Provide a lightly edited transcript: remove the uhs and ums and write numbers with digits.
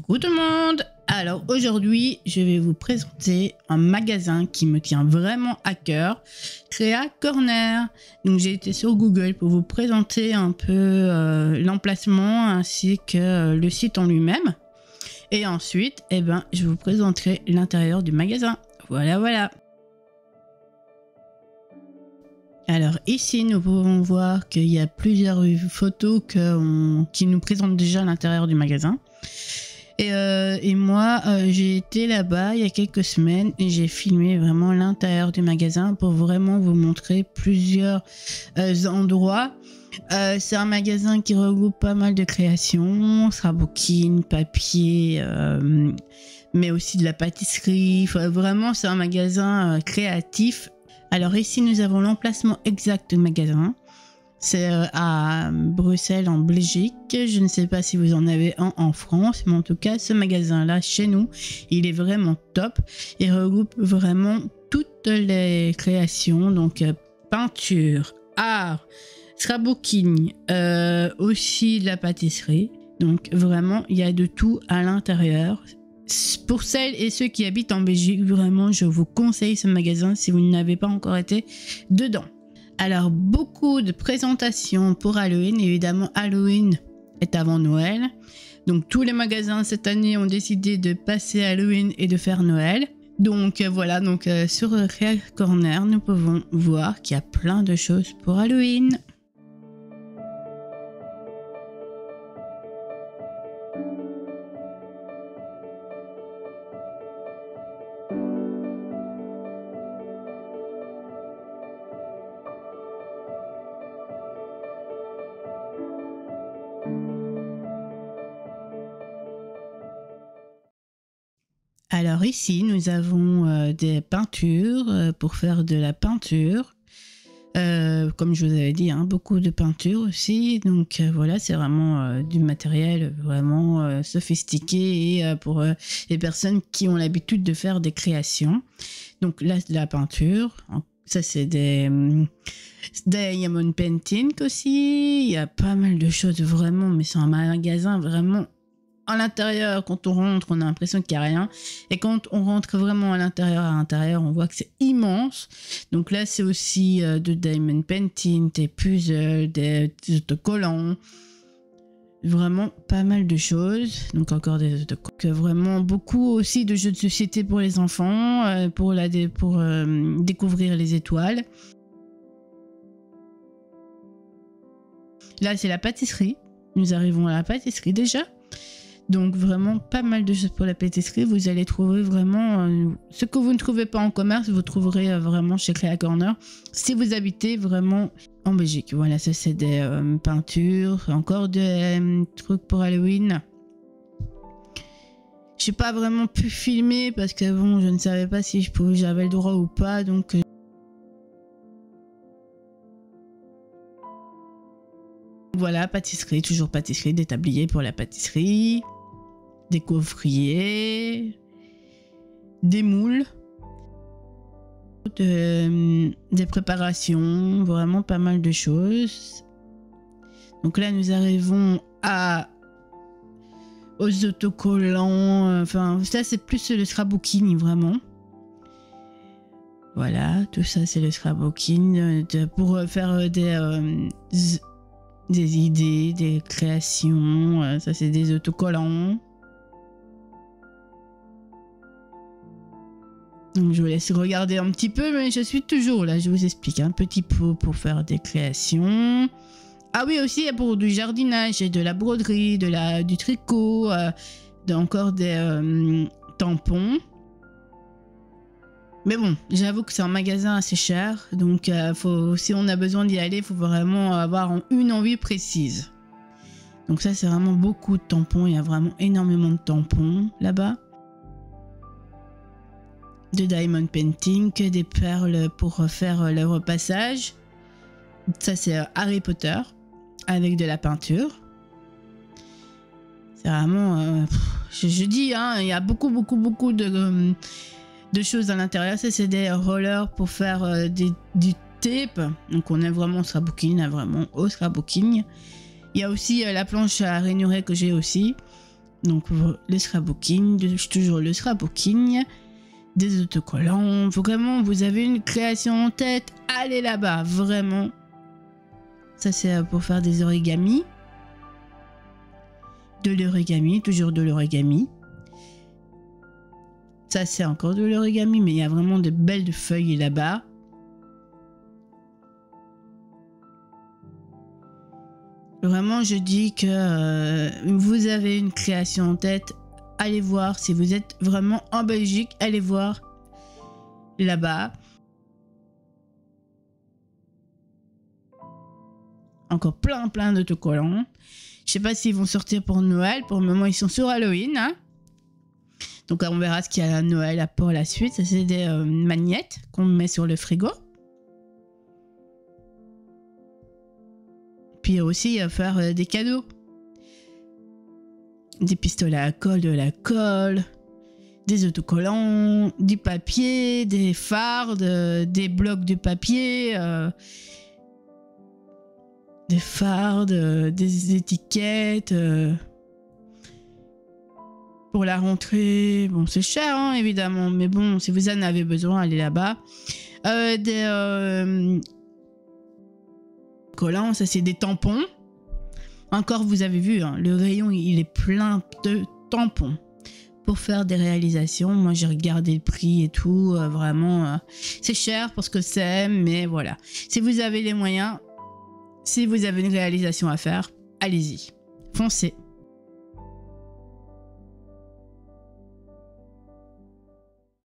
Coucou tout le monde. Alors aujourd'hui je vais vous présenter un magasin qui me tient vraiment à cœur, Créa Corner. Donc j'ai été sur Google pour vous présenter un peu l'emplacement ainsi que le site en lui-même. Et ensuite je vous présenterai l'intérieur du magasin. Voilà. Alors ici nous pouvons voir qu'il y a plusieurs photos qui nous présentent déjà l'intérieur du magasin. Et moi j'ai été là-bas il y a quelques semaines et j'ai filmé vraiment l'intérieur du magasin pour vraiment vous montrer plusieurs endroits. C'est un magasin qui regroupe pas mal de créations, scrapbooking, papier, mais aussi de la pâtisserie. Vraiment c'est un magasin créatif. Alors ici nous avons l'emplacement exact du magasin. C'est à Bruxelles en Belgique. Je ne sais pas si vous en avez un en France, mais en tout cas ce magasin là chez nous il est vraiment top. Il regroupe vraiment toutes les créations, donc peinture, art, scrapbooking, aussi de la pâtisserie. Donc vraiment il y a de tout à l'intérieur. Pour celles et ceux qui habitent en Belgique, vraiment je vous conseille ce magasin si vous n'avez pas encore été dedans. Alors beaucoup de présentations pour Halloween. Évidemment Halloween est avant Noël, donc tous les magasins cette année ont décidé de passer Halloween et de faire Noël. Donc voilà, sur Créa Corner nous pouvons voir qu'il y a plein de choses pour Halloween. Alors ici nous avons des peintures pour faire de la peinture. Comme je vous avais dit, beaucoup de peinture aussi. Donc voilà, c'est vraiment du matériel vraiment sophistiqué et pour les personnes qui ont l'habitude de faire des créations. Donc là, de la peinture. Ça, c'est des diamond painting aussi. Il y a pas mal de choses vraiment, mais c'est un magasin vraiment. À l'intérieur, quand on rentre, on a l'impression qu'il n'y a rien. Et quand on rentre vraiment à l'intérieur, on voit que c'est immense. Donc là, c'est aussi de diamond painting, des puzzles, des autocollants. Vraiment pas mal de choses. Donc encore des autocollants. Vraiment beaucoup aussi de jeux de société pour les enfants, pour découvrir les étoiles. Là, c'est la pâtisserie. Nous arrivons à la pâtisserie déjà. Donc vraiment pas mal de choses pour la pâtisserie. Vous allez trouver vraiment ce que vous ne trouvez pas en commerce, vous trouverez vraiment chez Créa Corner si vous habitez vraiment en Belgique. Voilà, ça c'est des peintures, encore des trucs pour Halloween. J'ai pas vraiment pu filmer parce que bon, je ne savais pas si j'avais le droit ou pas, donc voilà, pâtisserie, toujours pâtisserie, des tabliers pour la pâtisserie, des gaufriers, des moules, des préparations, vraiment pas mal de choses. Donc là, nous arrivons aux autocollants, enfin, ça c'est plus le scrapbooking vraiment. Voilà, tout ça c'est le scrapbooking pour faire des idées, des créations, ça c'est des autocollants. Donc je vous laisse regarder un petit peu, mais je suis toujours là, je vous explique. Un petit pot pour faire des créations. Ah oui, aussi pour du jardinage et de la broderie, du tricot, encore des tampons. Mais bon, j'avoue que c'est un magasin assez cher, donc si on a besoin d'y aller, il faut vraiment avoir une envie précise. Donc ça, c'est vraiment beaucoup de tampons, il y a vraiment énormément de tampons là-bas. De diamond painting, que des perles pour faire le repassage. Ça, c'est Harry Potter, avec de la peinture. C'est vraiment... je dis, il y a beaucoup de choses à l'intérieur. Ça c'est des rollers pour faire du tape, donc on est vraiment au scrapbooking, Il y a aussi la planche à rainuré que j'ai aussi. Donc le scrapbooking, toujours le scrapbooking, des autocollants. Vraiment, vous avez une création en tête, allez là-bas, vraiment. Ça c'est pour faire des origamis. De l'origami, toujours de l'origami. Ça c'est encore de l'origami, mais il y a vraiment de belles feuilles là-bas. Vraiment, je dis que vous avez une création en tête, allez voir. Si vous êtes vraiment en Belgique, allez voir là-bas. Encore plein d'autocollants. Je sais pas s'ils vont sortir pour Noël. Pour le moment, ils sont sur Halloween. Hein. Donc, on verra ce qu'il y a à Noël pour la suite. Ça, c'est des magnettes qu'on met sur le frigo. Puis aussi faire des cadeaux. Des pistolets à colle, de la colle, des autocollants, du papier, des fardes, des blocs de papier, des fardes, des étiquettes. Pour la rentrée, bon c'est cher hein, évidemment, mais bon si vous en avez besoin, allez là-bas. Des collants, ça c'est des tampons. Encore vous avez vu, hein, le rayon il est plein de tampons. Pour faire des réalisations, moi j'ai regardé le prix et tout, vraiment c'est cher pour ce que c'est, mais voilà. Si vous avez les moyens, si vous avez une réalisation à faire, allez-y, foncez.